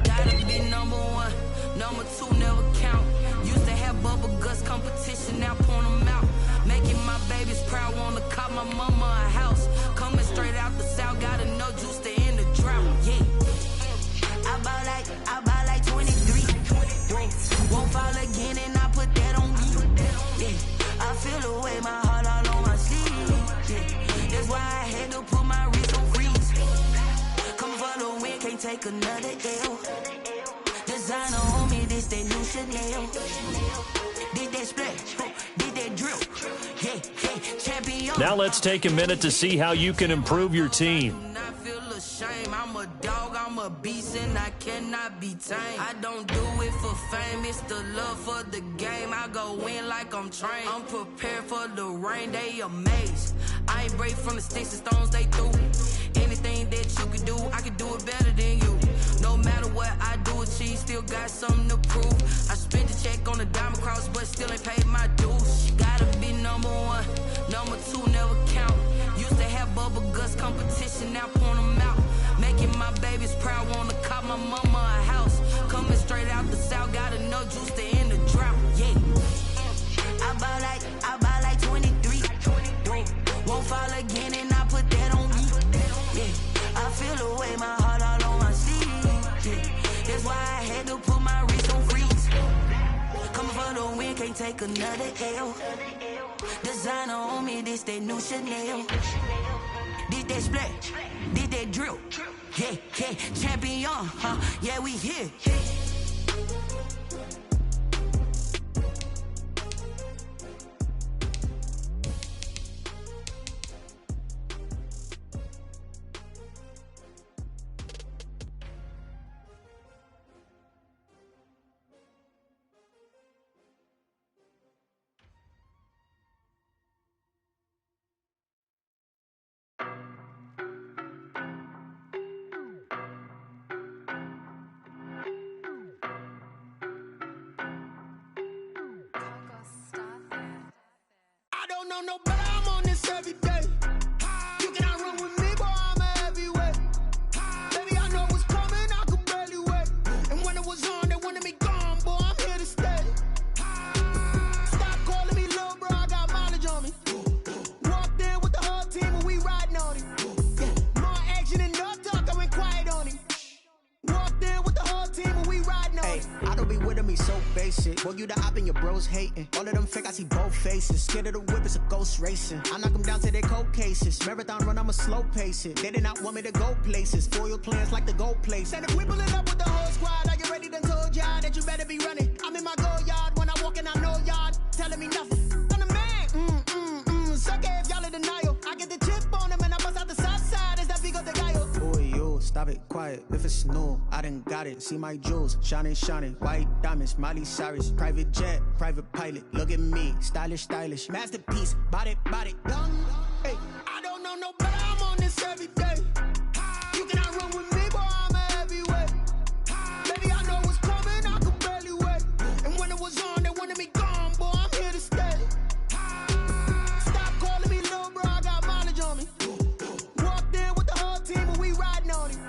Gotta be number 1, number 2 never count. Used to have bubble guts competition, now point them out. Making my babies proud, wanna cop my mama a house. Coming straight out the south, gotta know juice to end the drought. Yeah, I buy like 23. Won't fall again, and I put that on me. Yeah, I feel the way, my heart all on my sleeve. Yeah, that's why I had to put my wrist on freeze. Come for the win, can't take another L. Designer on me, this that new Chanel. Did that splash, did that drill. Yeah, champion. Now let's take a minute to see how you can improve your team. I feel ashamed. I'm a dog, I'm a beast, and I cannot be tamed. I don't do it for fame, it's the love for the game. I go in like I'm trained. I'm prepared for the rain, they amazed. I ain't brave from the sticks and stones they threw. Anything that you can do, I can do it better than you. No matter what I do, achieve, still got something to prove. I spent the check on the diamond cross, but still ain't paid my dues. Gotta be number 1, number 2 never count. Used to have bubble guts competition, now point them out. Making my babies proud, wanna cop my mama a house. Coming straight out the south, gotta know juice to end the drought. Yeah, I buy like 23. Won't fall again, and I put that on me. Yeah, I feel the way, my heart all on my sleeve. Yeah, that's why I had to put my wrist on freeze. Coming for the win, can't take another L. Designer on me, this that new Chanel. Did that splash, did that drill. Yeah, champion, yeah, we here. No, but I'm on this every day. You cannot run with me, boy, I'm a heavyweight. Baby, I know what's coming, I could barely wait. And when it was on, they wanted me gone, boy, I'm here to stay. Stop calling me little bro, I got mileage on me. Walked in with the whole team and we riding on him. Yeah, more action and no talk, I went quiet on him. Walked in with the whole team and we riding on him. I don't be with him, he's so basic. Boy, you the op and your bros hating. All of them fake, I see both faces. Scared of the whip, it's a ghost racing. I knock them down to their cold cases. Marathon run, I'ma slow pace it. They did not want me to go places. Foil plans like the gold place. And if we pulling up with the whole squad, I get ready to told y'all that you better be running. I'm in my go yard, when I walk in, I know y'all telling me nothing. I'm the man, suck it if y'all in denial. I get the chip on them and I bust out the south side, is that big of the guy? Boy, yo, stop it, quiet. If it's new, I done got it. See my jewels, shining, white diamonds, Miley Cyrus, private jet, private pilot. Look at me, stylish, masterpiece, body, young. Hey, I don't know no better, I'm on this every day. You cannot run with me, boy, I'm a heavyweight. Baby, I know what's coming, I could barely wait. And when it was on, they wanted me gone, boy, I'm here to stay. Stop calling me little bro, I got mileage on me. Walked in with the whole team and we riding on him.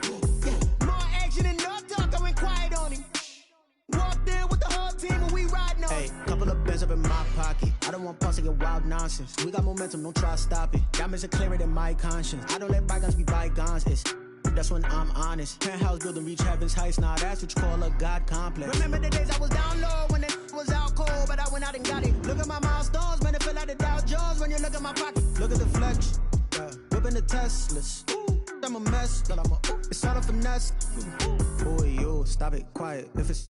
Yeah, more action and no talk, I went quiet on him. Walked in with the whole team and we riding on him. Couple of bands up in my pocket. I don't want parts of your wild nonsense. We got momentum, don't try to stop it. Diamonds are clearer than my conscience. I don't let bygones be bygones. That's when I'm honest. Penthouse building, reach heaven's heights. Now that's what you call a God complex. Remember the days I was down low when it was out cold, but I went out and got it. Look at my milestones, man, it feel like the Dow Jones when you look at my pocket. Look at the flex, whipping the Teslas. I'm a mess, it's all a finesse. Boy, yo, stop it, quiet. If it's